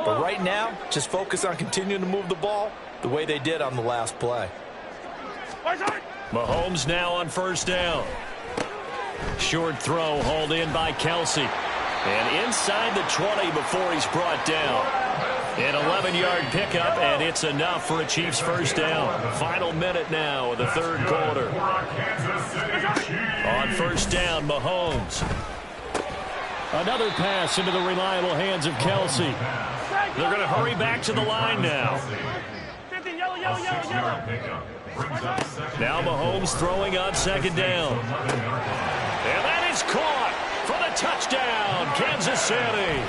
But right now, just focus on continuing to move the ball the way they did on the last play. Mahomes now on first down. Short throw hauled in by Kelce. And inside the 20 before he's brought down. An 11-yard pickup, and it's enough for a Chiefs first down. Final minute now of the third quarter. On first down, Mahomes. Another pass into the reliable hands of Kelce. They're going to hurry back to the line now. Now Mahomes throwing on second down. And that is caught for the touchdown, Kansas City.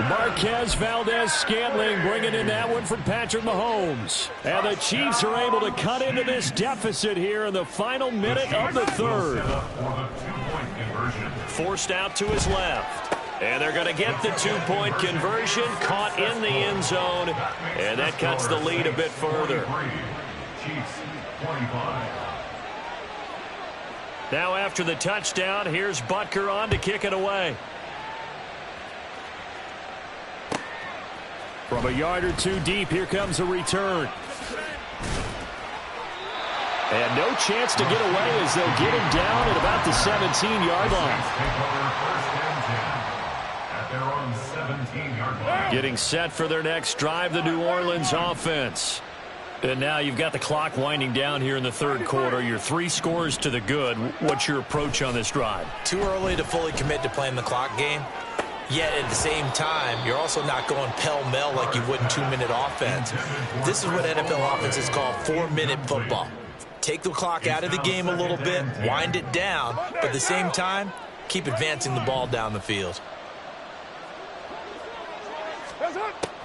Marquez Valdez-Scantling bringing in that one for Patrick Mahomes. And the Chiefs are able to cut into this deficit here in the final minute of the third. Forced out to his left. And they're going to get the two-point conversion, caught in the end zone. And that cuts the lead a bit further. Now after the touchdown, here's Butker on to kick it away. From a yard or two deep, here comes a return. And no chance to get away as they'll get him down at about the 17-yard line. Getting set for their next drive, the New Orleans offense. And now you've got the clock winding down here in the third quarter. You're 3 scores to the good. What's your approach on this drive? Too early to fully commit to playing the clock game. Yet at the same time, you're also not going pell-mell like you would in 2-minute offense. This is what NFL offenses call 4-minute football. Take the clock out of the game a little bit, wind it down, but at the same time, keep advancing the ball down the field.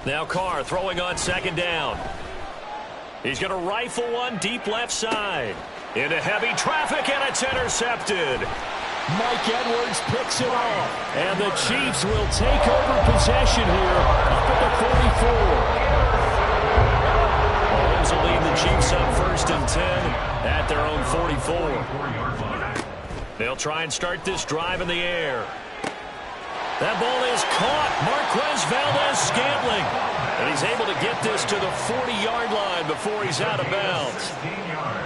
Now Carr throwing on second down. He's going to rifle one deep left side. Into heavy traffic, and it's intercepted. Mike Edwards picks it off. And the Chiefs will take over possession here up at the 44. Mahomes will lead the Chiefs up first and 10 at their own 44. They'll try and start this drive in the air. That ball is caught. Marquez Valdez-Scantling. And he's able to get this to the 40-yard line before he's out of bounds.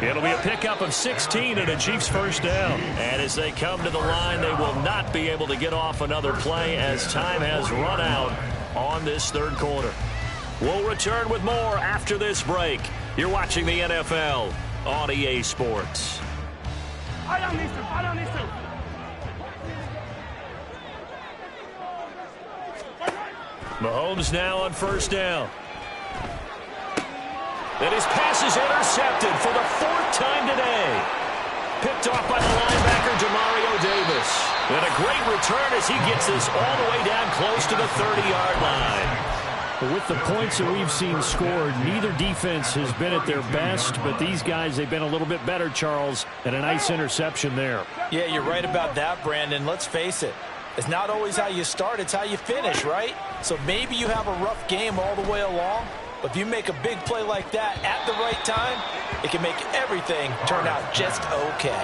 It'll be a pickup of 16 and a Chiefs first down. And as they come to the line, they will not be able to get off another play as time has run out on this third quarter. We'll return with more after this break. You're watching the NFL on EA Sports. Mahomes now on first down. And his pass is intercepted for the 4th time today. Picked off by the linebacker, Demario Davis. And a great return as he gets this all the way down close to the 30-yard line. With the points that we've seen scored, neither defense has been at their best, but these guys, they've been a little bit better, Charles, and a nice interception there. Yeah, you're right about that, Brandon. Let's face it. It's not always how you start, it's how you finish, right? So maybe you have a rough game all the way along, but if you make a big play like that at the right time, it can make everything turn out just okay.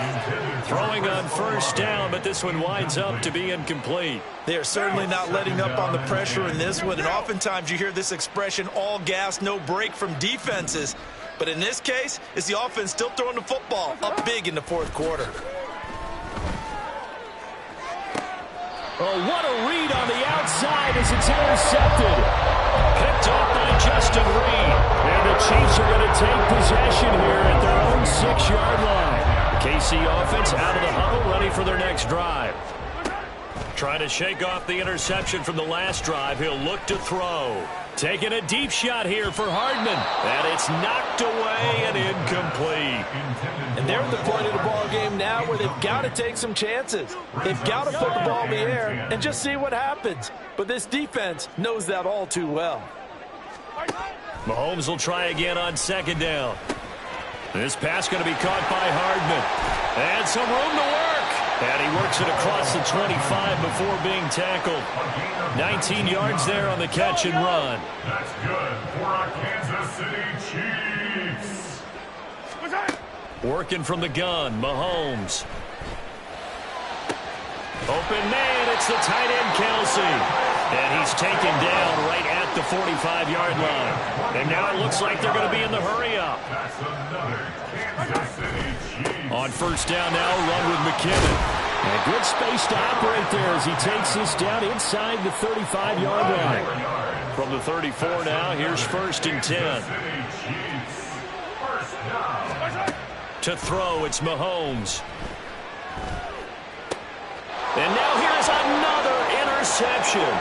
Throwing on first down, but this one winds up to be incomplete. They are certainly not letting up on the pressure in this one, and oftentimes you hear this expression, all gas, no break from defenses. But in this case, it's the offense still throwing the football up big in the fourth quarter. Oh, what a read on the outside as it's intercepted. Picked off by Justin Reed. And the Chiefs are going to take possession here at their own 6-yard line. The KC offense out of the huddle, ready for their next drive. Trying to shake off the interception from the last drive. He'll look to throw. Taking a deep shot here for Hardman. And it's knocked away and incomplete. And they're at the point of the ball game now where they've got to take some chances. They've got to put the ball in the air and just see what happens. But this defense knows that all too well. Mahomes will try again on second down. This pass going to be caught by Hardman. And some room to work. And he works it across the 25 before being tackled. 19 yards there on the catch and run. That's good for our Kansas City Chiefs. Working from the gun, Mahomes. Open man, it's the tight end, Kelce. And he's taken down right at at the 45-yard line. And now it looks like they're going to be in the hurry-up. On first down now, run with McKinnon. And good space to operate there as he takes this down inside the 35-yard line. From the 34 now, here's first and 10. To throw, it's Mahomes. And now here's another interception.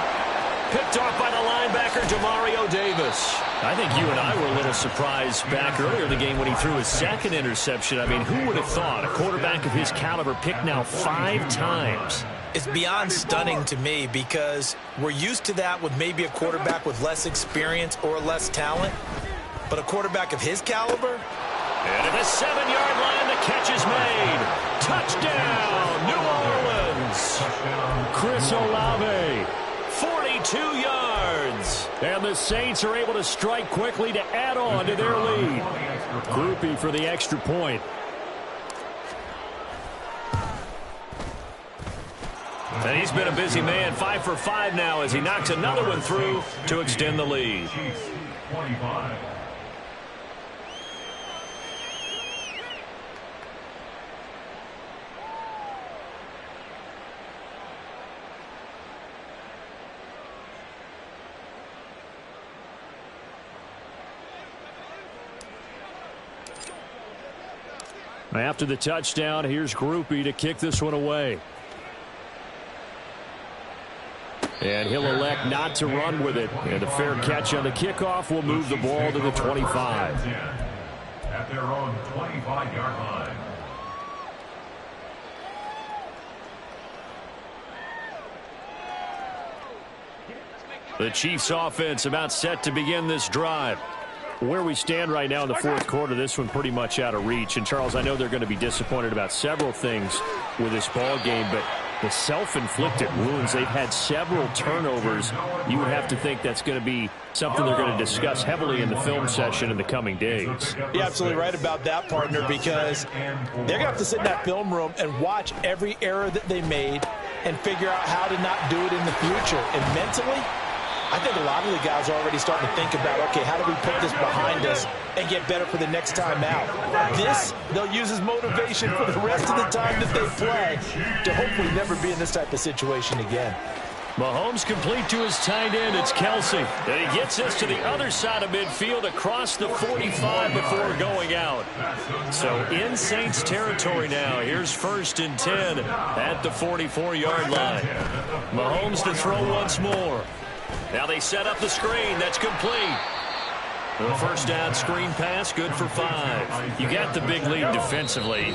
Picked off by the linebacker, Demario Davis. I think you and I were a little surprised back earlier in the game when he threw his second interception. I mean, who would have thought a quarterback of his caliber picked now 5 times? It's beyond stunning to me because we're used to that with maybe a quarterback with less experience or less talent. But a quarterback of his caliber? And at the 7-yard line, the catch is made. Touchdown, New Orleans. Chris Olave, 42 yards. And the Saints are able to strike quickly to add on to their lead. Groupie for the extra point. And he's been a busy man, 5 for 5 now as he knocks another one through to extend the lead. After the touchdown, here's Groupie to kick this one away. And he'll elect not to run with it. And a fair catch on the kickoff will move the ball to the 25. At their own 25-yard line. The Chiefs offense about set to begin this drive. Where we stand right now in the fourth quarter, this one pretty much out of reach. And, Charles, I know they're going to be disappointed about several things with this ball game, but the self-inflicted wounds, they've had several turnovers. You would have to think that's going to be something they're going to discuss heavily in the film session in the coming days. You're absolutely right about that, partner, because they're going to have to sit in that film room and watch every error that they made and figure out how to not do it in the future. And mentally, I think a lot of the guys are already starting to think about, okay, how do we put this behind us and get better for the next time out? This, they'll use as motivation for the rest of the time that they play to hopefully never be in this type of situation again. Mahomes complete to his tight end. It's Kelsey. And he gets us to the other side of midfield across the 45 before going out. So in Saints territory now. Here's first and 10 at the 44-yard line. Mahomes to throw once more. Now they set up the screen. That's complete. The first down screen pass, good for 5. You got the big lead defensively.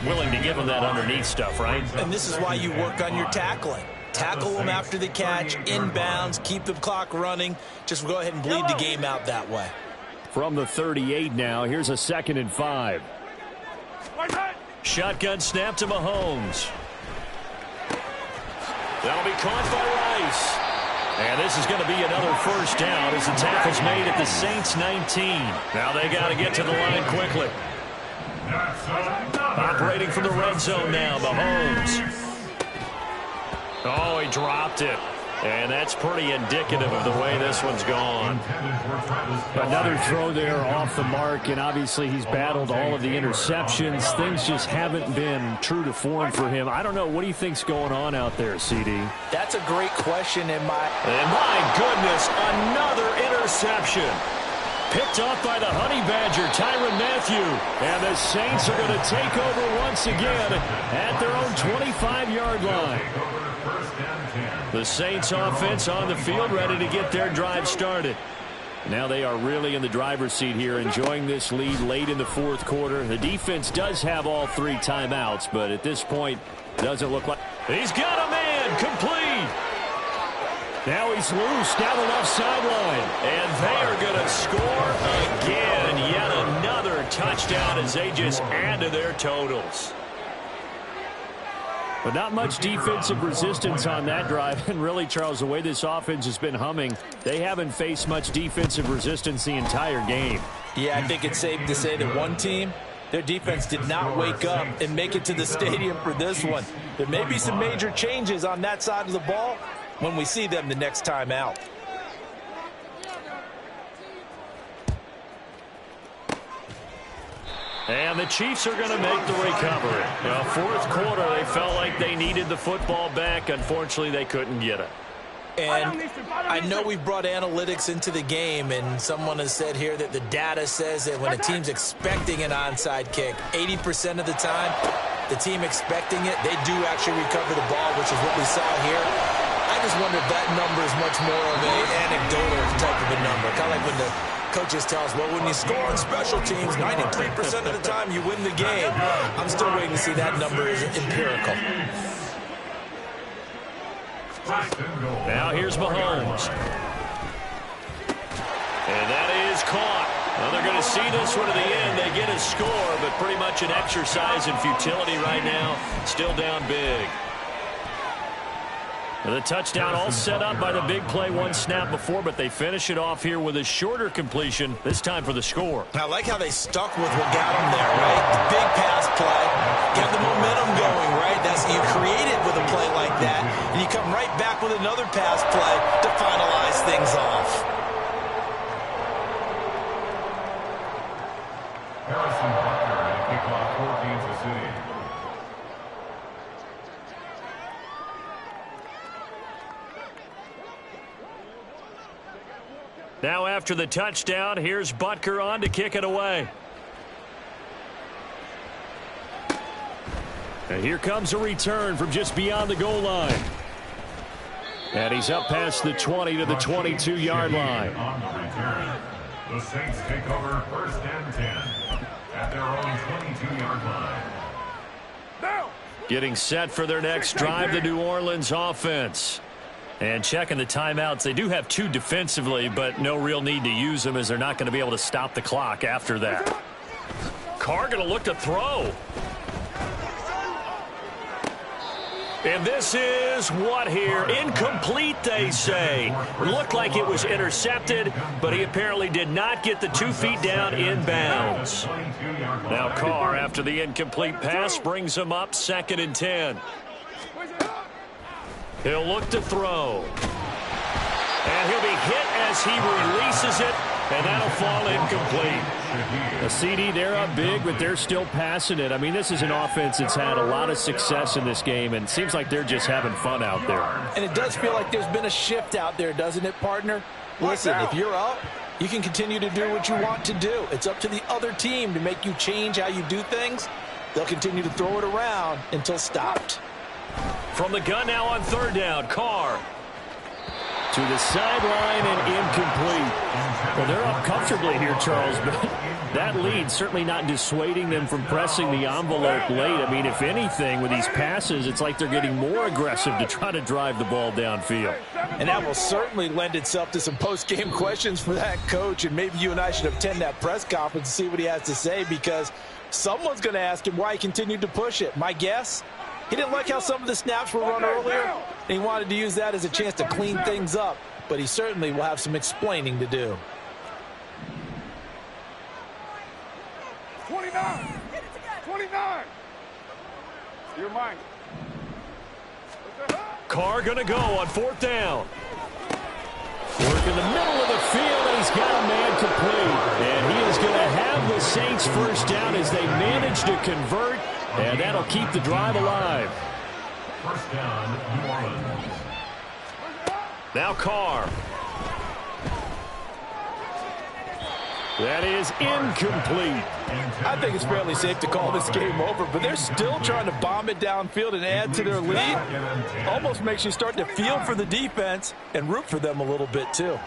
Willing to give them that underneath stuff, right? And this is why you work on your tackling. Tackle them after the catch, inbounds, keep the clock running. Just go ahead and bleed the game out that way. From the 38 now, here's a 2nd and 5. Shotgun snap to Mahomes. That'll be caught by Rice. And this is going to be another first down as the tackle's made at the Saints 19. Now they got to get to the line quickly. Operating from the red zone now, Mahomes. Oh, he dropped it. And that's pretty indicative of the way this one's gone. Another throw there off the mark, and obviously he's battled all of the interceptions. Things just haven't been true to form for him. I don't know. What do you think's going on out there, CD? That's a great question. And my goodness, another interception. Picked off by the Honey Badger, Tyrann Mathieu. And the Saints are going to take over once again at their own 25-yard line. The Saints offense on the field, ready to get their drive started. Now they are really in the driver's seat here, enjoying this lead late in the fourth quarter. The defense does have all 3 timeouts, but at this point, doesn't look like... He's got a man, complete. Now he's loose down the left sideline. And they are going to score again. Yet another touchdown as they just add to their totals. But not much defensive resistance on that drive. And really, Charles, the way this offense has been humming, they haven't faced much defensive resistance the entire game. Yeah, I think it's safe to say that one team, their defense did not wake up and make it to the stadium for this one. There may be some major changes on that side of the ball when we see them the next time out. And the Chiefs are going to make the recovery. Well, fourth quarter, they felt like they needed the football back. Unfortunately, they couldn't get it. And I know we brought analytics into the game, and someone has said here that the data says that when a team's expecting an onside kick, 80% of the time, the team expecting it, they do actually recover the ball, which is what we saw here. I just wonder if that number is much more of an anecdotal type of a number. Kind of like when the coaches tell us, well, when you score on special teams, 93% of the time you win the game. I'm still waiting to see that number is empirical. Now here's Mahomes. And that is caught. Well, they're going to see this one to the end. They get a score, but pretty much an exercise in futility right now. Still down big. And the touchdown all set up by the big play one snap before, but they finish it off here with a shorter completion, this time for the score. I like how they stuck with what got them there, right? The big pass play, get the momentum going, right? That's you create it with a play like that, and you come right back with another pass play to finalize things off. Harrison Butker at kickoff for Kansas City. Now after the touchdown, here's Butker on to kick it away. And here comes a return from just beyond the goal line. And he's up past the 20 to the 22-yard line. On the return, the Saints take over 1st and 10 at their own 22-yard line. Getting set for their next drive, the New Orleans offense. And checking the timeouts, they do have 2 defensively, but no real need to use them as they're not going to be able to stop the clock after that. Carr going to look to throw. And this is what here? Incomplete, they say. Looked like it was intercepted, but he apparently did not get the 2 feet down in bounds. Now Carr, after the incomplete pass, brings him up 2nd and 10. He'll look to throw. And he'll be hit as he releases it, and that'll fall incomplete. A CD, they're up big, but they're still passing it. I mean, this is an offense that's had a lot of success in this game, and it seems like they're just having fun out there. And it does feel like there's been a shift out there, doesn't it, partner? Listen, if you're up, you can continue to do what you want to do. It's up to the other team to make you change how you do things. They'll continue to throw it around until stopped. From the gun now on 3rd down, Carr. To the sideline and incomplete. Well, they're up comfortably here, Charles, but that lead certainly not dissuading them from pressing the envelope late. I mean, if anything, with these passes, it's like they're getting more aggressive to try to drive the ball downfield. And that will certainly lend itself to some post-game questions for that coach, and maybe you and I should attend that press conference and see what he has to say, because someone's going to ask him why he continued to push it. My guess? He didn't like how some of the snaps were run earlier, and he wanted to use that as a chance to clean things up. But he certainly will have some explaining to do. 29. 29. Your mind. Carr going to go on 4th down. Work in the middle of the field, and he's got a man complete. And he is going to have the Saints 1st down as they manage to convert. And that'll keep the drive alive. 1st down, New Orleans. Now Carr. That is incomplete. I think it's fairly safe to call this game over, but they're still trying to bomb it downfield and add to their lead. Almost makes you start to feel for the defense and root for them a little bit too.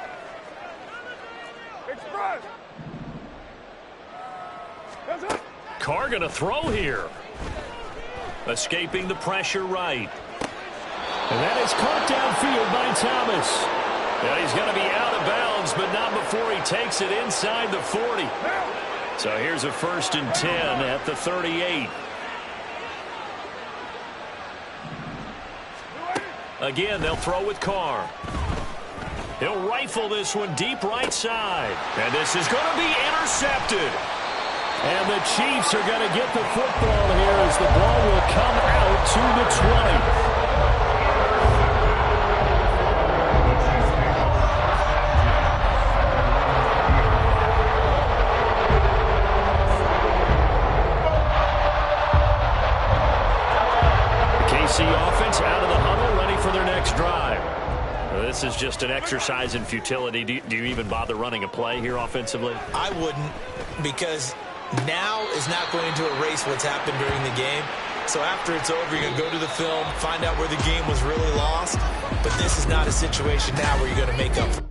Carr going to throw here. Escaping the pressure right. And that is caught downfield by Thomas. Yeah, he's going to be out of bounds, but not before he takes it inside the 40. So here's a 1st and 10 at the 38. Again, they'll throw with Carr. He'll rifle this one deep right side. And this is going to be intercepted. And the Chiefs are going to get the football here as the ball will come out to the 20. KC offense out of the huddle, ready for their next drive. Well, this is just an exercise in futility. Do you even bother running a play here offensively? I wouldn't, because now is not going to erase what's happened during the game. So after it's over, you're going to go to the film, find out where the game was really lost. But this is not a situation now where you're going to make up.